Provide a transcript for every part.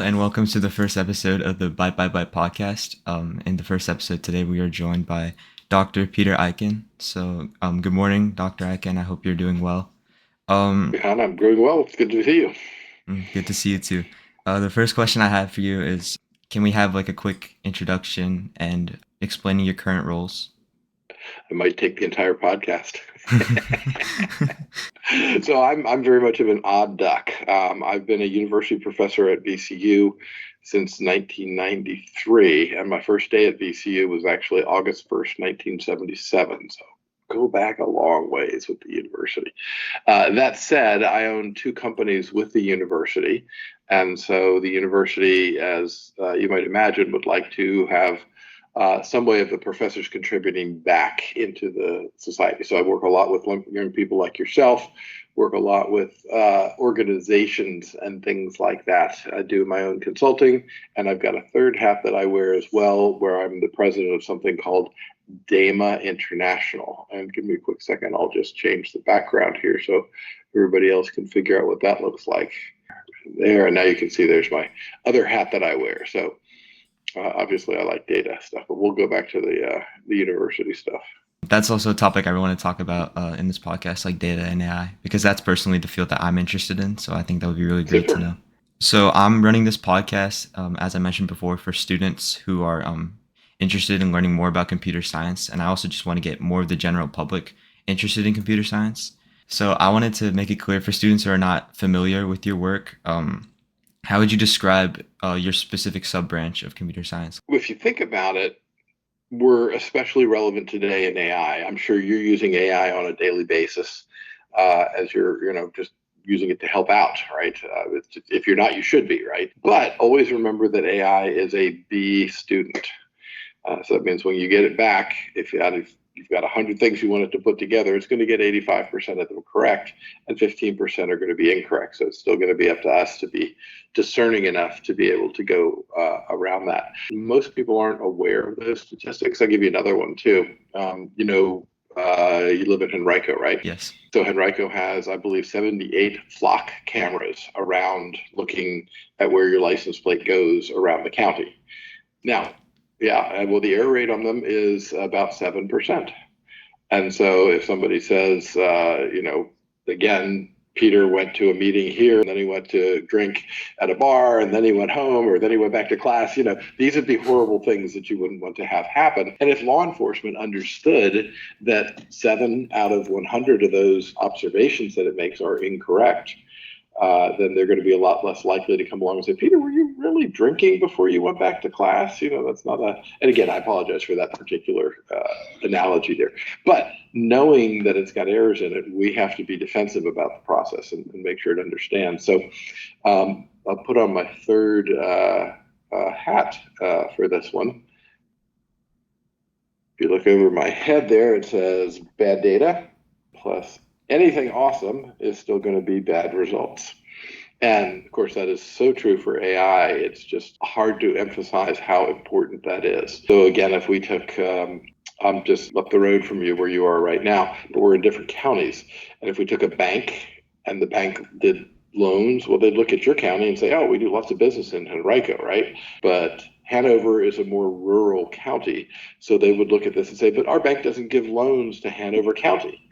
and welcome to the first episode of the Byte podcast. In the first episode today, we are joined by Dr. Peter Aiken. Good morning, Dr. Aiken. I hope you're doing well. And I'm doing well. It's good to see you. Good to see you too. The first question I have for you is, can we have like a quick introduction and explaining your current roles? I might take the entire podcast. So I'm very much of an odd duck. I've been a university professor at VCU since 1993, and my first day at VCU was actually August 1st, 1977. So go back a long ways with the university. That said, I own two companies with the university, and so the university, as you might imagine, would like to have some way of the professors contributing back into the society. So I work a lot with young people like yourself, work a lot with organizations and things like that. I do my own consulting, and I've got a third hat that I wear as well, where I'm the president of something called DAMA International. And give me a quick second, I'll just change the background here so everybody else can figure out what that looks like. There, and now you can see there's my other hat that I wear. So obviously, I like data stuff, but we'll go back to the university stuff. That's also a topic I want to talk about in this podcast, like data and AI, because that's personally the field that I'm interested in. So I think that would be really great to know. So I'm running this podcast, as I mentioned before, for students who are interested in learning more about computer science. And I also just want to get more of the general public interested in computer science. So I wanted to make it clear for students who are not familiar with your work, how would you describe your specific sub-branch of computer science? If you think about it, we're especially relevant today in AI. I'm sure you're using AI on a daily basis as you're, just using it to help out, right? If you're not, you should be, right? But always remember that AI is a B student. So that means when you get it back, if you've got 100 things you want it to put together, it's going to get 85% of them correct, and 15% are going to be incorrect. So it's still going to be up to us to be discerning enough to be able to go around that. Most people aren't aware of those statistics. I'll give you another one too. You live in Henrico, right? Yes. So Henrico has, I believe, 78 flock cameras around looking at where your license plate goes around the county. Now, yeah, well, the error rate on them is about 7%. And so if somebody says, again, Peter went to a meeting here, and then he went to drink at a bar, and then he went home, or then he went back to class, these would be horrible things that you wouldn't want to have happen. And if law enforcement understood that 7 out of 100 of those observations that it makes are incorrect, then they're going to be a lot less likely to come along and say, Peter, were you really drinking before you went back to class? That's not and again, I apologize for that particular analogy there. But knowing that it's got errors in it, we have to be defensive about the process and make sure it understands. So I'll put on my third hat for this one. If you look over my head there, it says bad data plus anything awesome is still going to be bad results. And of course, that is so true for AI. It's just hard to emphasize how important that is. So again, if we took, I'm just up the road from you where you are right now, but we're in different counties. And if we took a bank and the bank did loans, well, they'd look at your county and say, oh, we do lots of business in Henrico, right? But Hanover is a more rural county. So they would look at this and say, but our bank doesn't give loans to Hanover County.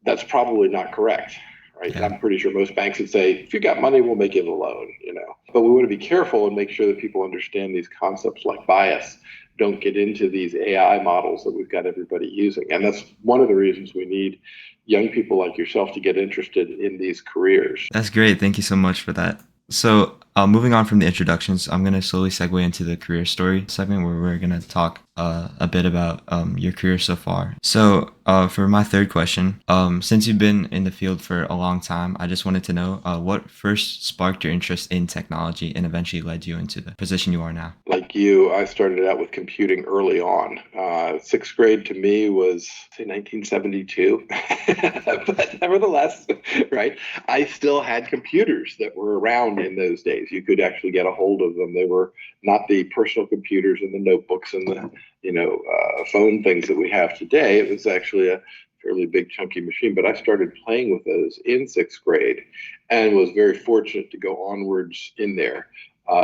That's probably not correct, right? Yeah. I'm pretty sure most banks would say, if you got money, we'll make you the loan, But we want to be careful and make sure that people understand these concepts like bias don't get into these AI models that we've got everybody using. And that's one of the reasons we need young people like yourself to get interested in these careers. That's great. Thank you so much for that. So moving on from the introductions, I'm going to slowly segue into the career story segment where we're going to talk a bit about your career so far. So for my third question, since you've been in the field for a long time, I just wanted to know what first sparked your interest in technology and eventually led you into the position you are now. Like you, I started out with computing early on. Sixth grade to me was, say, 1972. But nevertheless, right, I still had computers that were around in those days. You could actually get a hold of them. They were not the personal computers and the notebooks and the phone things that we have today. It was actually a fairly big chunky machine, but I started playing with those in sixth grade and was very fortunate to go onwards in there.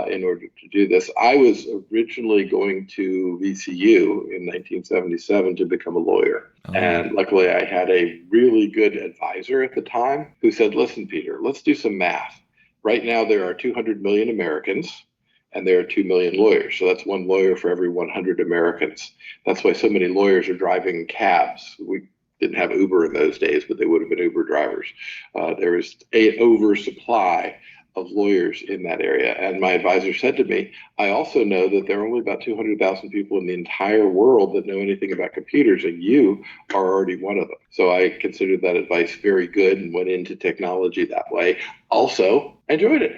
in order to do this. I was originally going to VCU in 1977 to become a lawyer. Oh. And luckily, I had a really good advisor at the time who said, listen, Peter, let's do some math. Right now, there are 200 million Americans, and there are 2 million lawyers. So that's one lawyer for every 100 Americans. That's why so many lawyers are driving cabs. We didn't have Uber in those days, but they would have been Uber drivers. There was an oversupply of lawyers in that area. And my advisor said to me, I also know that there are only about 200,000 people in the entire world that know anything about computers, and you are already one of them. So I considered that advice very good and went into technology that way. Also, enjoyed it,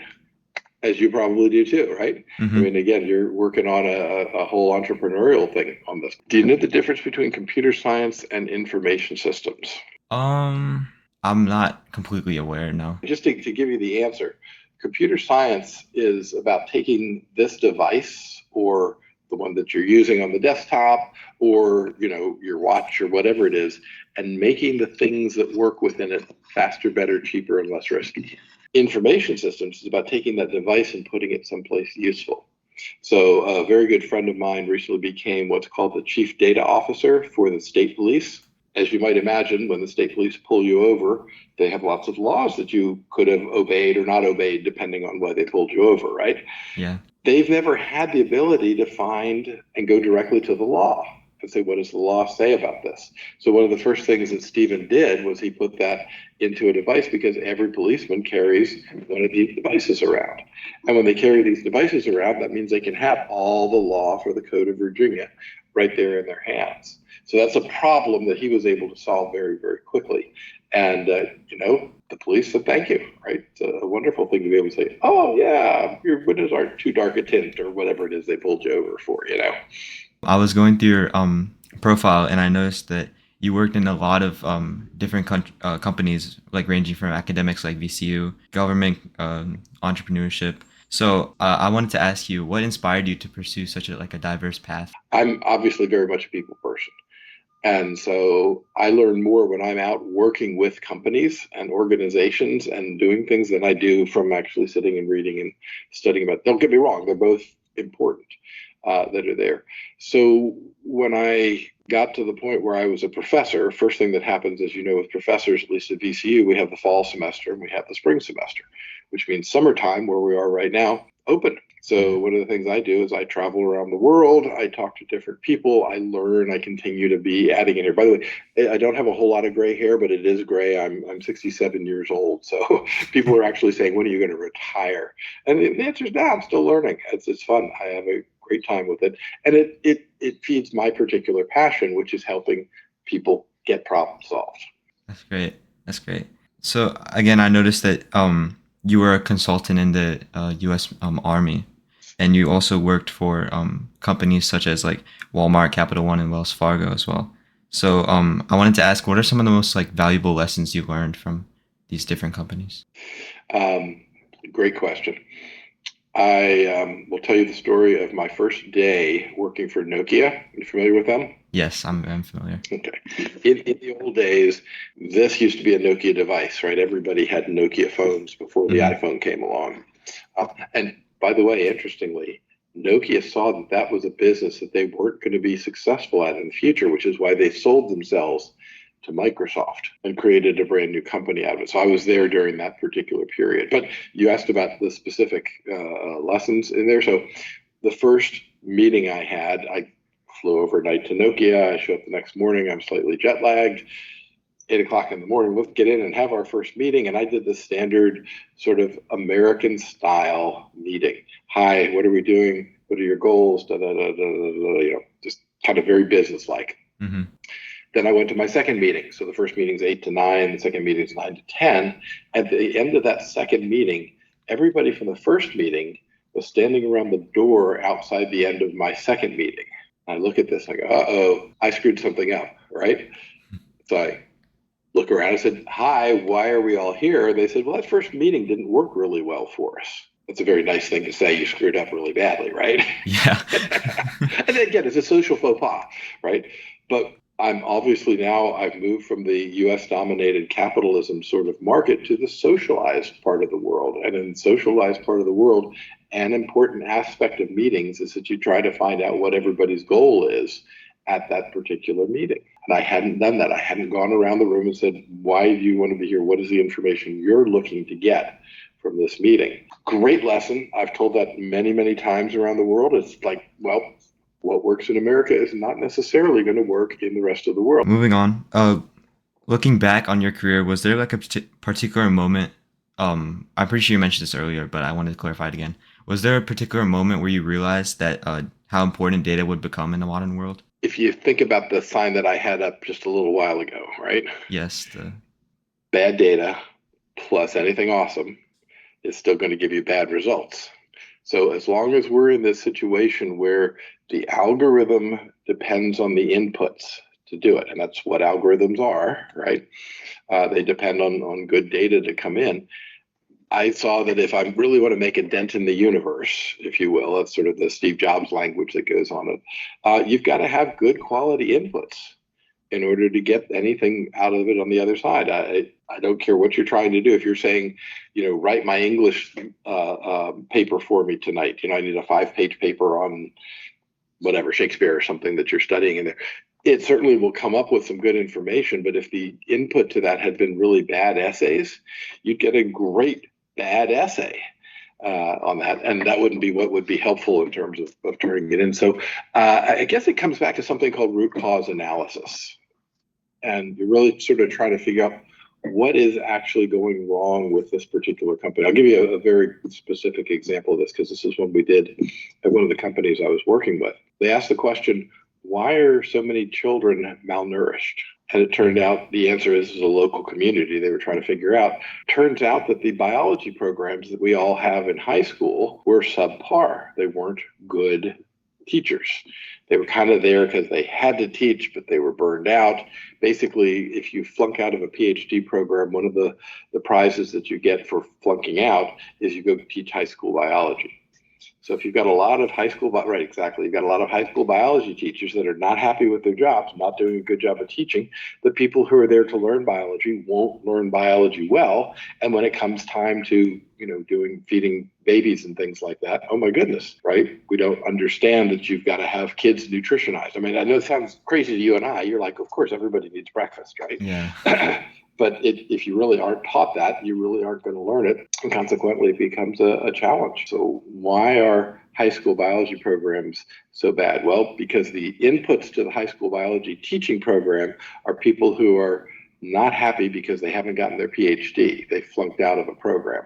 as you probably do too, right? Mm-hmm. I mean, again, you're working on a whole entrepreneurial thing on this. Do you know the difference between computer science and information systems? I'm not completely aware, no. Just to give you the answer, computer science is about taking this device, or the one that you're using on the desktop, or your watch or whatever it is, and making the things that work within it faster, better, cheaper, and less risky. Information systems is about taking that device and putting it someplace useful. So a very good friend of mine recently became what's called the chief data officer for the state police. As you might imagine, when the state police pull you over, they have lots of laws that you could have obeyed or not obeyed, depending on why they pulled you over, right? Yeah. They've never had the ability to find and go directly to the law and say, what does the law say about this? So one of the first things that Stephen did was he put that into a device, because every policeman carries one of these devices around. And when they carry these devices around, that means they can have all the law for the Code of Virginia right there in their hands. So that's a problem that he was able to solve very, very quickly. And, the police said, thank you, right? It's a wonderful thing to be able to say, oh, yeah, your windows aren't too dark a tint, or whatever it is they pulled you over for, I was going through your profile, and I noticed that you worked in a lot of different companies, like ranging from academics like VCU, government, entrepreneurship. So I wanted to ask you, what inspired you to pursue such a diverse path? I'm obviously very much a people person. And so I learn more when I'm out working with companies and organizations and doing things than I do from actually sitting and reading and studying about. Don't get me wrong, they're both important that are there. So when I got to the point where I was a professor, first thing that happens, as you know, with professors, at least at VCU, we have the fall semester and we have the spring semester, which means summertime, where we are right now, open. So one of the things I do is I travel around the world. I talk to different people. I learn. I continue to be adding in here. By the way, I don't have a whole lot of gray hair, but it is gray. I'm 67 years old. So people are actually saying, when are you going to retire? And the answer is, I'm still learning. It's fun. I have a great time with it. And it feeds my particular passion, which is helping people get problems solved. That's great. That's great. So again, I noticed that you were a consultant in the U.S. Army. And you also worked for companies such as like Walmart, Capital One, and Wells Fargo as well. So I wanted to ask, what are some of the most valuable lessons you learned from these different companies? Great question. I will tell you the story of my first day working for Nokia. Are you familiar with them? Yes, I'm familiar. Okay. In the old days, this used to be a Nokia device, right? Everybody had Nokia phones before the iPhone came along. And by the way, interestingly, Nokia saw that was a business that they weren't going to be successful at in the future, which is why they sold themselves to Microsoft and created a brand new company out of it. So I was there during that particular period. But you asked about the specific lessons in there. So the first meeting I had, I flew overnight to Nokia. I show up the next morning. I'm slightly jet lagged. 8 o'clock in the morning, let's get in and have our first meeting. And I did the standard sort of American style meeting. Hi, what are we doing? What are your goals? Just kind of very business-like. Mm-hmm. Then I went to my second meeting. So the first meeting's 8 to 9, the second meeting's 9 to 10. At the end of that second meeting, everybody from the first meeting was standing around the door outside the end of my second meeting. I look at this, I go, uh-oh, I screwed something up, right? So I look around and said, hi, why are we all here? They said, well, that first meeting didn't work really well for us. That's a very nice thing to say. You screwed up really badly, right? Yeah. And again, it's a social faux pas, right? But I'm obviously now, I've moved from the US dominated capitalism sort of market to the socialized part of the world. And in the socialized part of the world, An important aspect of meetings is that you try to find out what everybody's goal is at that particular meeting. And I hadn't done that. I hadn't gone around the room and said, why do you want to be here? What is the information you're looking to get from this meeting? Great lesson. I've told that many, many times around the world. It's like, well, what works in America is not necessarily going to work in the rest of the world. Moving on, looking back on your career, was there like a particular moment? I'm pretty sure you mentioned this earlier, but I wanted to clarify it again. Was there a particular moment where you realized that how important data would become in the modern world? If you think about the sign that I had up just a little while ago, right? Yes. Bad data plus anything awesome is still going to give you bad results. So as long as we're in this situation where the algorithm depends on the inputs to do it, and that's what algorithms are, right? They depend on good data to come in. I saw that if I really want to make a dent in the universe, if you will, that's sort of the Steve Jobs language that goes on it, you've got to have good quality inputs in order to get anything out of it on the other side. I don't care what you're trying to do. If you're saying, write my English paper for me tonight, I need a 5-page paper on whatever, Shakespeare or something that you're studying in there. It certainly will come up with some good information, but if the input to that had been really bad essays, you'd get a great bad essay on that, and that wouldn't be what would be helpful in terms of turning it in. So I guess it comes back to something called root cause analysis, and you really sort of try to figure out what is actually going wrong with this particular company. I'll give you a very specific example of this because this is what we did at one of the companies I was working with. They asked the question, why are so many children malnourished? And it turned out the answer is a local community they were trying to figure out. Turns out that the biology programs that we all have in high school were subpar. They weren't good teachers. They were kind of there because they had to teach, but they were burned out. Basically, if you flunk out of a PhD program, one of the prizes that you get for flunking out is you go teach high school biology. So if you've got a lot of high school, right, exactly, you've got a lot of high school biology teachers that are not happy with their jobs, not doing a good job of teaching, the people who are there to learn biology won't learn biology well. And when it comes time to, feeding babies and things like that, oh my goodness, right? We don't understand that you've got to have kids nutritionized. I mean, I know it sounds crazy to you and I. You're like, of course, everybody needs breakfast, right? Yeah. But if you really aren't taught that, you really aren't going to learn it. And consequently, it becomes a challenge. So why are high school biology programs so bad? Well, because the inputs to the high school biology teaching program are people who are not happy because they haven't gotten their PhD. They flunked out of a program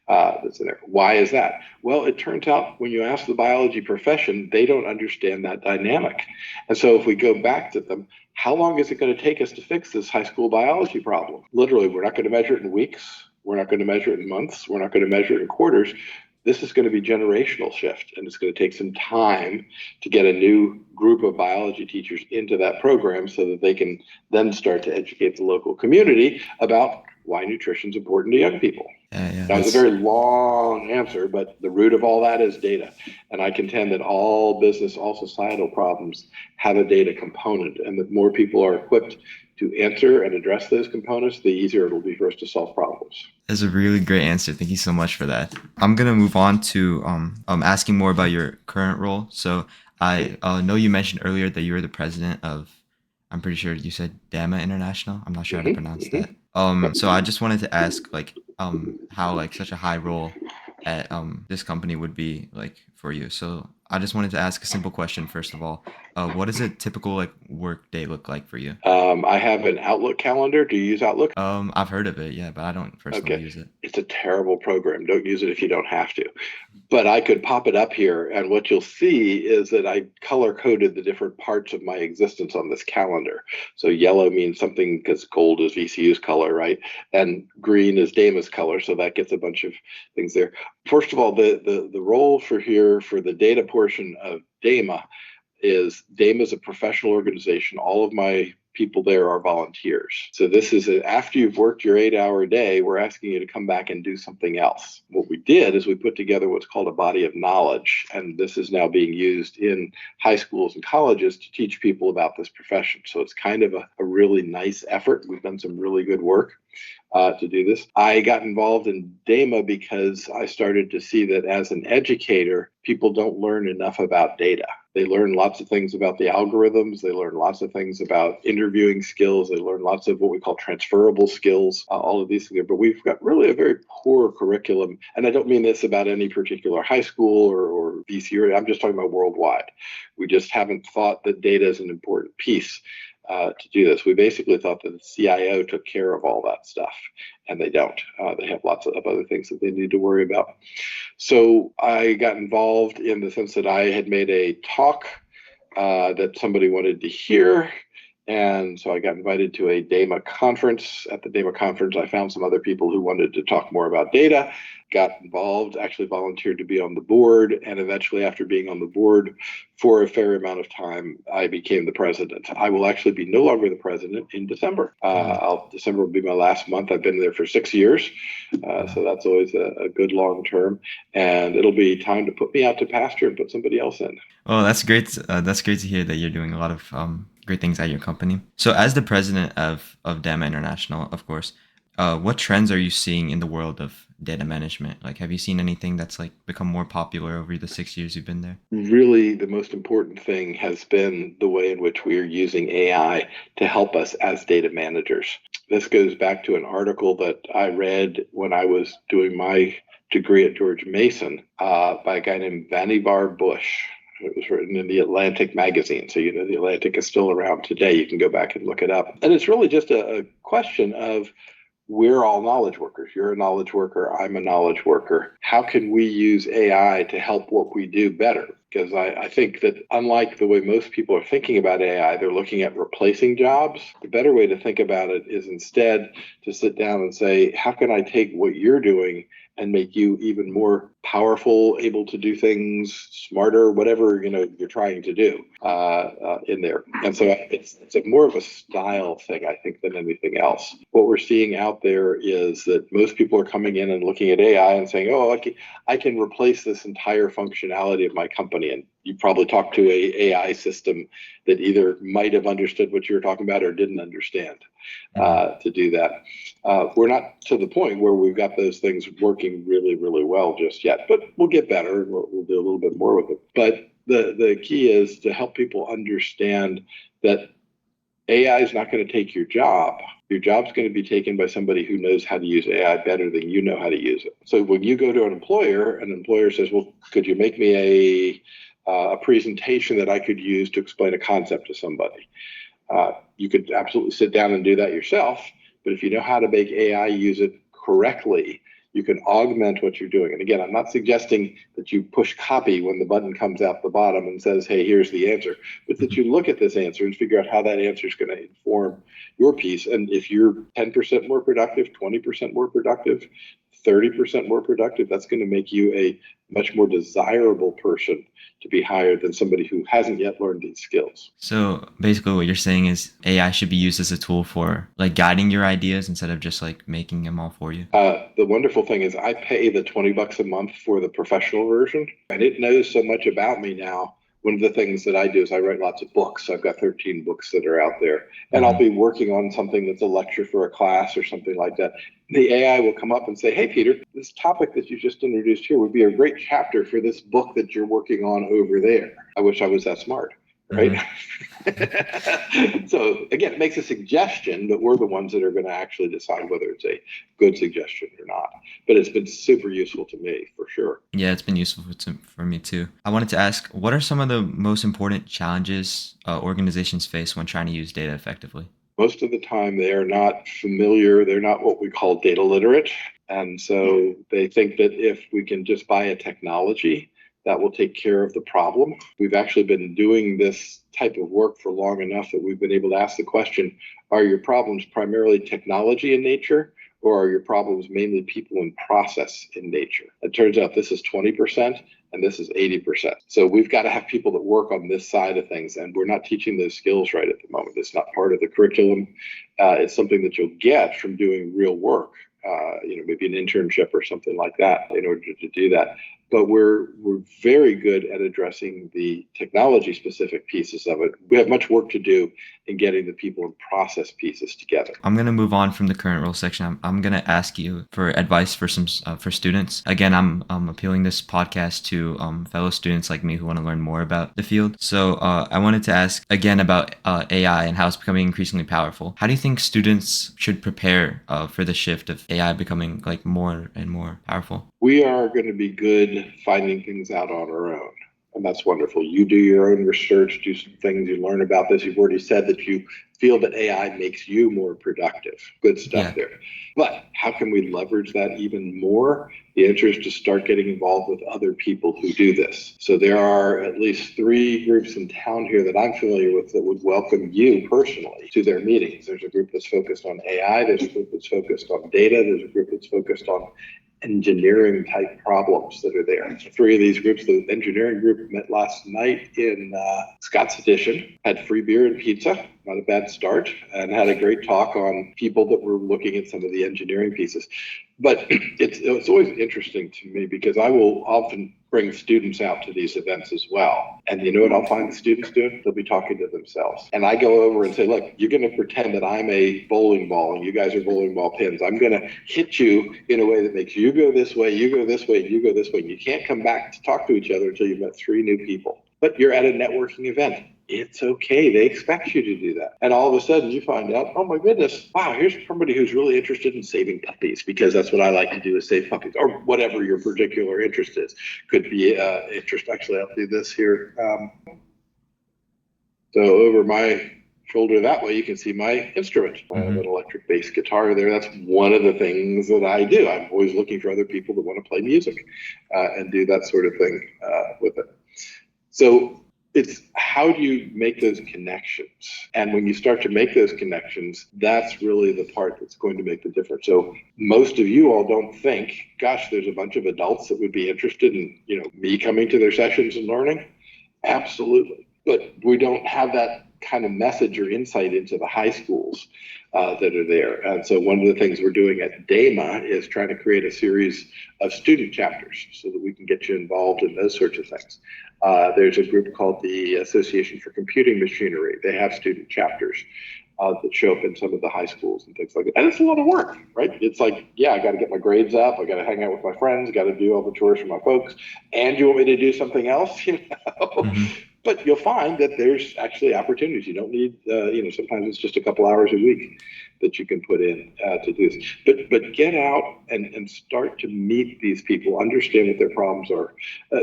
that's in there. Why is that? Well, it turns out when you ask the biology profession, they don't understand that dynamic. And so if we go back to them, how long is it going to take us to fix this high school biology problem? Literally, we're not going to measure it in weeks. We're not going to measure it in months. We're not going to measure it in quarters. This is going to be generational shift, and it's going to take some time to get a new group of biology teachers into that program so that they can then start to educate the local community about why nutrition is important to young people. That was a very long answer, but the root of all that is data. And I contend that all business, all societal problems have a data component, and the more people are equipped to answer and address those components, the easier it will be for us to solve problems. That's a really great answer. Thank you so much for that. I'm going to move on to asking more about your current role. So I know you mentioned earlier that you were the president of, I'm pretty sure you said DAMA International. I'm not sure how to pronounce that. So I just wanted to ask how such a high role at this company would be for you. So I just wanted to ask a simple question first of all. What does a typical work day look like for you? I have an Outlook calendar. Do you use Outlook? I've heard of it, yeah, but I don't personally use it. It's a terrible program. Don't use it if you don't have to. But I could pop it up here, and what you'll see is that I color-coded the different parts of my existence on this calendar. So yellow means something because gold is VCU's color, right? And green is DAMA's color, so that gets a bunch of things there. First of all, the role for the data portion of DAMA is a professional organization. All of my people there are volunteers. So this is after you've worked your 8-hour day, we're asking you to come back and do something else. What we did is we put together what's called a body of knowledge, and this is now being used in high schools and colleges to teach people about this profession. So it's kind of a really nice effort. We've done some really good work to do this. I got involved in DAMA because I started to see that as an educator, people don't learn enough about data. They learn lots of things about the algorithms. They learn lots of things about interviewing skills. They learn lots of what we call transferable skills, all of these things. But we've got really a very poor curriculum. And I don't mean this about any particular high school or VCU. I'm just talking about worldwide. We just haven't thought that data is an important piece to do this. We basically thought that the CIO took care of all that stuff, and they don't. They have lots of other things that they need to worry about. So I got involved in the sense that I had made a talk that somebody wanted to hear. And so I got invited to a DAMA conference. At the DAMA conference, I found some other people who wanted to talk more about data, got involved, actually volunteered to be on the board. And eventually, after being on the board for a fair amount of time, I became the president. I will actually be no longer the president in December. December will be my last month. I've been there for 6 years. So that's always a good long term. And it'll be time to put me out to pasture and put somebody else in. Well, that's great. That's great to hear that you're doing a lot of great things at your company. So as the president of DAMA International, of course, what trends are you seeing in the world of data management? Like, have you seen anything that's like become more popular over the 6 years you've been there? Really, the most important thing has been the way in which we are using AI to help us as data managers. This goes back to an article that I read when I was doing my degree at George Mason by a guy named Vannevar Bush. It was written in the Atlantic magazine. So, the Atlantic is still around today. You can go back and look it up. And it's really just a question of, we're all knowledge workers. You're a knowledge worker. I'm a knowledge worker. How can we use AI to help what we do better? Because I think that unlike the way most people are thinking about AI, they're looking at replacing jobs. The better way to think about it is instead to sit down and say, how can I take what you're doing and make you even more powerful, able to do things smarter, whatever you're trying to do in there. And so it's more of a style thing, I think, than anything else. What we're seeing out there is that most people are coming in and looking at AI and saying, oh, I can replace this entire functionality of my company. And you probably talked to a AI system that either might have understood what you were talking about or didn't understand to do that. We're not to the point where we've got those things working really, really well just yet, but we'll get better. We'll do a little bit more with it. But the key is to help people understand that AI is not going to take your job. Your job's going to be taken by somebody who knows how to use AI better than you know how to use it. So when you go to an employer says, well, could you make me a presentation that I could use to explain a concept to somebody? You could absolutely sit down and do that yourself. But if you know how to make AI use it correctly, you can augment what you're doing. And again, I'm not suggesting that you push copy when the button comes out the bottom and says, hey, here's the answer, but that you look at this answer and figure out how that answer is going to inform your piece. And if you're 10% more productive, 20% more productive, 30% more productive, that's going to make you a much more desirable person to be hired than somebody who hasn't yet learned these skills. So basically what you're saying is AI should be used as a tool for like guiding your ideas instead of just like making them all for you. The wonderful thing is I pay the $20 a month for the professional version, and it knows so much about me now. One of the things that I do is I write lots of books. I've got 13 books that are out there, and I'll be working on something that's a lecture for a class or something like that. The AI will come up and say, hey, Peter, this topic that you just introduced here would be a great chapter for this book that you're working on over there. I wish I was that smart, right? So again, it makes a suggestion, but we're the ones that are going to actually decide whether it's a good suggestion or not. But it's been super useful to me, for sure. Yeah, it's been useful for me too. I wanted to ask, what are some of the most important challenges organizations face when trying to use data effectively? Most of the time, they are not familiar. They're not what we call data literate. And so they think that if we can just buy a technology, that will take care of the problem. We've actually been doing this type of work for long enough that we've been able to ask the question, are your problems primarily technology in nature, or are your problems mainly people and process in nature? It turns out this is 20% and this is 80%. So we've got to have people that work on this side of things, and we're not teaching those skills right at the moment. It's not part of the curriculum. It's something that you'll get from doing real work. Maybe an internship or something like that in order to do that. But we're very good at addressing the technology specific pieces of it. We have much work to do in getting the people and process pieces together. I'm gonna move on from the current role section. I'm gonna ask you for advice for some for students. Again, I'm appealing this podcast to fellow students like me who want to learn more about the field. So I wanted to ask again about AI and how it's becoming increasingly powerful. How do you think students should prepare for the shift of AI becoming like more and more powerful? We are going to be good finding things out on our own. And that's wonderful. You do your own research, do some things, you learn about this. You've already said that you feel that AI makes you more productive. Good stuff there. But how can we leverage that even more? The answer is to start getting involved with other people who do this. So there are at least 3 groups in town here that I'm familiar with that would welcome you personally to their meetings. There's a group that's focused on AI. There's a group that's focused on data. There's a group that's focused on engineering type problems that are there. 3 of these groups, the engineering group met last night in Scott's Addition, had free beer and pizza, not a bad start, and had a great talk on people that were looking at some of the engineering pieces. But it's always interesting to me because I will often bring students out to these events as well. And you know what I'll find the students doing? They'll be talking to themselves. And I go over and say, look, you're going to pretend that I'm a bowling ball and you guys are bowling ball pins. I'm going to hit you in a way that makes you go this way, you go this way, you go this way. You can't come back to talk to each other until you've met 3 new people. But you're at a networking event. It's okay. They expect you to do that. And all of a sudden you find out, oh my goodness, wow, here's somebody who's really interested in saving puppies, because that's what I like to do, is save puppies, or whatever your particular interest is. Could be interest. Actually, I'll do this here. So over my shoulder that way, you can see my instrument. I have an electric bass guitar there. That's one of the things that I do. I'm always looking for other people that want to play music and do that sort of thing with it. So it's how do you make those connections? And when you start to make those connections, that's really the part that's going to make the difference. So most of you all don't think, gosh, there's a bunch of adults that would be interested in, me coming to their sessions and learning. Absolutely. But we don't have that kind of message or insight into the high schools that are there. And so one of the things we're doing at DAMA is trying to create a series of student chapters so that we can get you involved in those sorts of things. There's a group called the Association for Computing Machinery. They have student chapters that show up in some of the high schools and things like that. And it's a lot of work, right? It's like, yeah, I got to get my grades up. I got to hang out with my friends. Got to do all the chores for my folks. And you want me to do something else? But you'll find that there's actually opportunities. You don't need, sometimes it's just a couple hours a week that you can put in to do this. But get out and start to meet these people, understand what their problems are.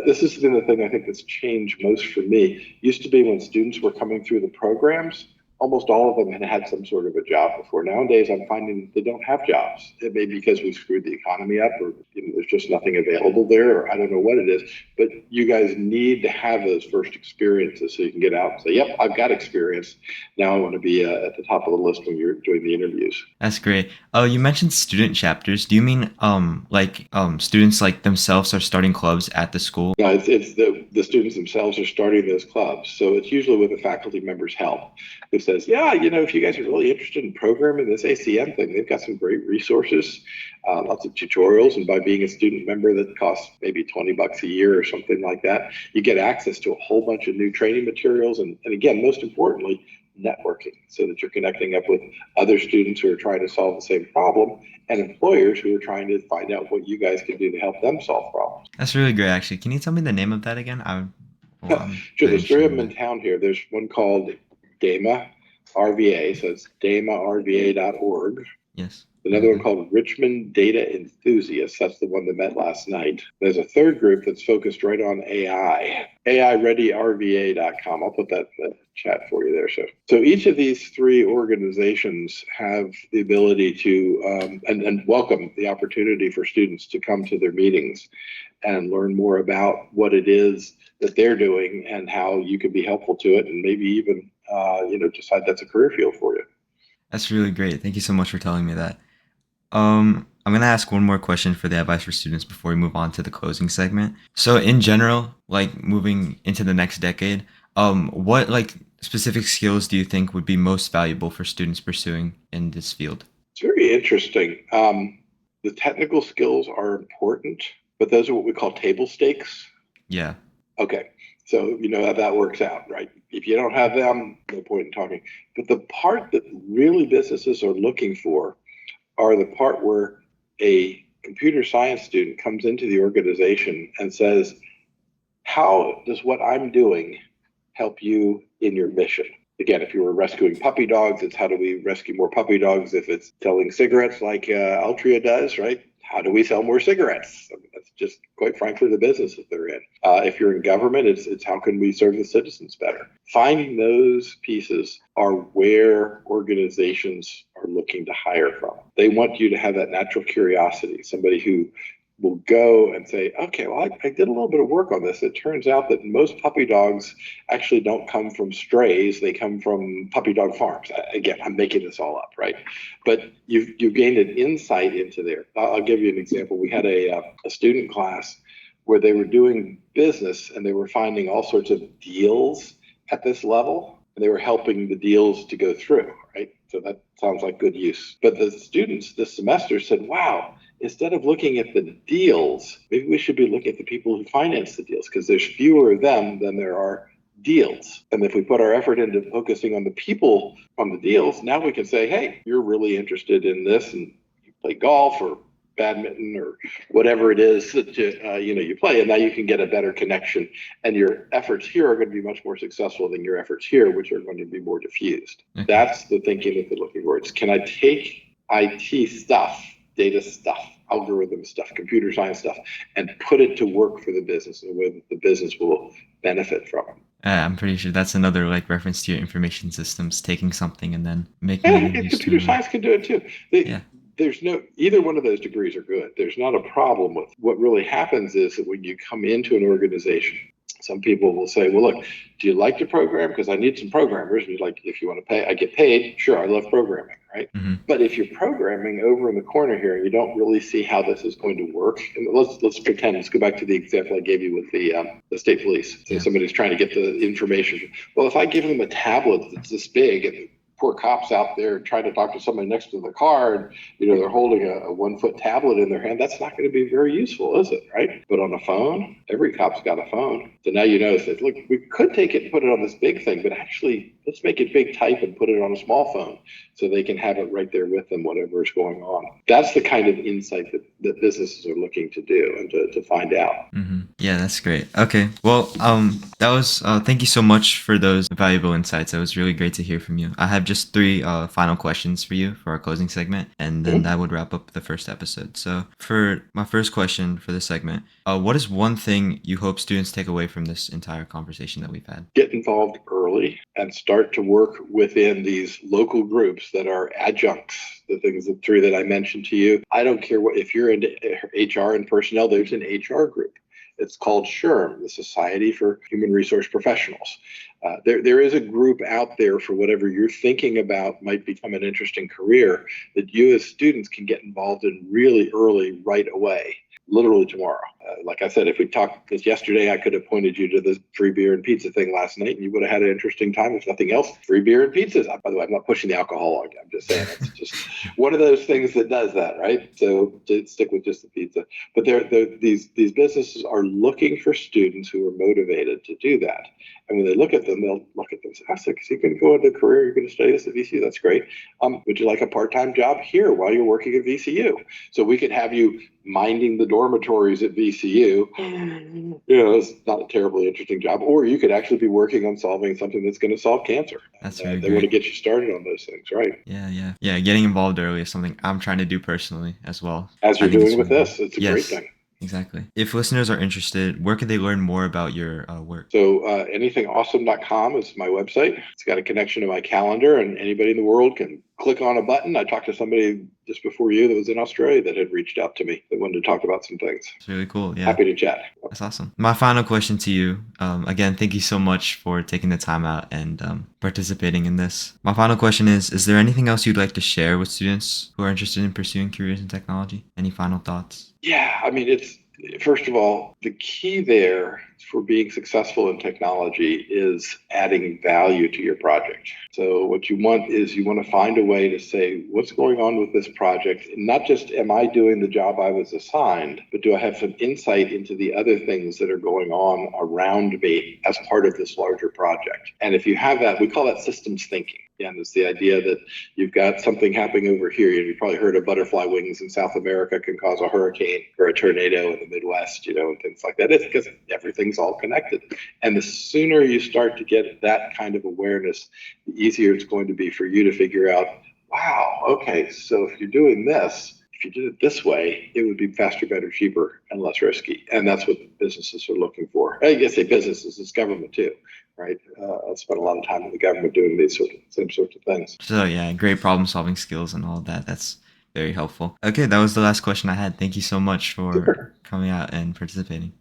This has been the thing I think that's changed most for me. Used to be when students were coming through the programs, almost all of them had some sort of a job before. Nowadays, I'm finding they don't have jobs. It may be because we screwed the economy up, or there's just nothing available there, or I don't know what it is. But you guys need to have those first experiences so you can get out and say, yep, I've got experience. Now I want to be at the top of the list when you're doing the interviews. That's great. Oh, you mentioned student chapters. Do you mean students like themselves are starting clubs at the school? No, it's the students themselves are starting those clubs. So it's usually with a faculty member's help, who says, yeah, if you guys are really interested in programming this ACM thing, they've got some great resources, lots of tutorials. And by being a student member that costs maybe $20 a year or something like that, you get access to a whole bunch of new training materials. And again, most importantly, networking, so that you're connecting up with other students who are trying to solve the same problem and employers who are trying to find out what you guys can do to help them solve problems. That's really great, actually. Can you tell me the name of that again? Sure, there's 3 of them in town here. There's one called DAMA RVA, so it's damarva.org. Yes. Another one called Richmond Data Enthusiasts. That's the one that met last night. There's a third group that's focused right on AI, AIReadyRVA.com. I'll put that in the chat for you there. So each of these 3 organizations have the ability to and welcome the opportunity for students to come to their meetings and learn more about what it is that they're doing and how you can be helpful to it, and maybe even decide that's a career field for you. That's really great. Thank you so much for telling me that. I'm gonna ask one more question for the advice for students before we move on to the closing segment. So in general, like moving into the next decade, what like specific skills do you think would be most valuable for students pursuing in this field? It's very interesting. The technical skills are important, but those are what we call table stakes. Yeah. Okay, so you know how that works out, right? If you don't have them, no point in talking. But the part that really businesses are looking for are the part where a computer science student comes into the organization and says, how does what I'm doing help you in your mission? Again, if you were rescuing puppy dogs, it's how do we rescue more puppy dogs? If it's selling cigarettes like Altria does, right? How do we sell more cigarettes? I mean, that's just, quite frankly, the business that they're in. If you're in government, it's how can we serve the citizens better? Finding those pieces are where organizations are looking to hire from. They want you to have that natural curiosity, somebody who will go and say, okay, well, I did a little bit of work on this. It turns out that most puppy dogs actually don't come from strays. They come from puppy dog farms. Again, I'm making this all up, right? But you've gained an insight into there. I'll give you an example. We had a student class where they were doing business and they were finding all sorts of deals at this level. And they were helping the deals to go through, right? So that sounds like good use. But the students this semester said, wow, instead of looking at the deals, maybe we should be looking at the people who finance the deals because there's fewer of them than there are deals. And if we put our effort into focusing on the people on the deals, now we can say, hey, you're really interested in this and you play golf or badminton or whatever it is that you play, and now you can get a better connection. And your efforts here are going to be much more successful than your efforts here, which are going to be more diffused. Okay. That's the thinking that they're looking for. It's can I take IT stuff, data stuff, algorithm stuff, computer science stuff, and put it to work for the business in a way that the business will benefit from it. I'm pretty sure that's another like reference to your information systems, taking something and then making Yeah, it and used computer to. science can do it too. Yeah. There's no either one of those degrees are good. There's not a problem with what really happens is that when you come into an organization, some people will say, well, look, do you like to program? Because I need some programmers. And like, if you want to pay, I get paid. Sure, I love programming, right? Hmm. But if you're programming over in the corner here and you don't really see how this is going to work, and let's pretend, let's go back to the example I gave you with the state police. So Yeah. somebody's trying to get the information. Well, if I give them a tablet that's this big and poor cops out there trying to talk to somebody next to the car and they're holding a 1 foot tablet in their hand, that's not going to be very useful, is it? Right? But on a phone, every cop's got a phone. So now that, look, we could take it and put it on this big thing, but actually let's make it big type and put it on a small phone so they can have it right there with them, whatever is going on. That's the kind of insight that businesses are looking to do and to find out. Hmm. Yeah, that's great. Okay. Well, that was, thank you so much for those valuable insights. It was really great to hear from you. I have just three final questions for you for our closing segment, and then that would wrap up the first episode. So for my first question for this segment, what is one thing you hope students take away from this entire conversation that we've had? Get involved early and start to work within these local groups that are adjuncts, the three that I mentioned to you. I don't care if you're into HR and personnel, there's an HR group. It's called SHRM, the Society for Human Resource Professionals. There is a group out there for whatever you're thinking about might become an interesting career that you as students can get involved in really early, right away, literally tomorrow. Like I said, if we talked this yesterday, I could have pointed you to the free beer and pizza thing last night, and you would have had an interesting time. If nothing else, free beer and pizzas. By the way, I'm not pushing the alcohol on you. I'm just saying it's just one of those things that does that, right? So to stick with just the pizza. But these businesses are looking for students who are motivated to do that. And when they look at them, they'll look at them and say, oh, so you're going to go into a career, you're going to study this at VCU, that's great. Would you like a part-time job here while you're working at VCU? So we could have you minding the dormitories at VCU. It's not a terribly interesting job. Or you could actually be working on solving something that's going to solve cancer. That's And, really they want to great. get you started on those things, right? Yeah. Getting involved early is something I'm trying to do personally as well. As I you're think it's doing with really good. this, it's a great Yes, thing. exactly. If listeners are interested, where could they learn more about your work? So anythingawesome.com is my website. It's got a connection to my calendar, and anybody in the world can click on a button. I talked to somebody just before you that was in Australia that had reached out to me that wanted to talk about some things. It's really cool. Yeah. Happy to chat. That's awesome. My final question to you, again, thank you so much for taking the time out and participating in this. My final question is there anything else you'd like to share with students who are interested in pursuing careers in technology? Any final thoughts? Yeah, I mean, first of all, the key there for being successful in technology is adding value to your project. So what you want to find a way to say, what's going on with this project? And not just, am I doing the job I was assigned, but do I have some insight into the other things that are going on around me as part of this larger project? And if you have that, we call that systems thinking. And it's the idea that you've got something happening over here. You've probably heard of butterfly wings in South America can cause a hurricane or a tornado in the Midwest, and things like that. It's because everything's all connected. And the sooner you start to get that kind of awareness, the easier it's going to be for you to figure out, wow, okay, so if you're doing this, if you did it this way, it would be faster, better, cheaper, and less risky. And that's what businesses are looking for. I guess businesses, it's government too, right? I've spent a lot of time in the government doing these same sorts of things. So yeah, great problem solving skills and all of that. That's very helpful. Okay, that was the last question I had. Thank you so much for Super. coming out and participating.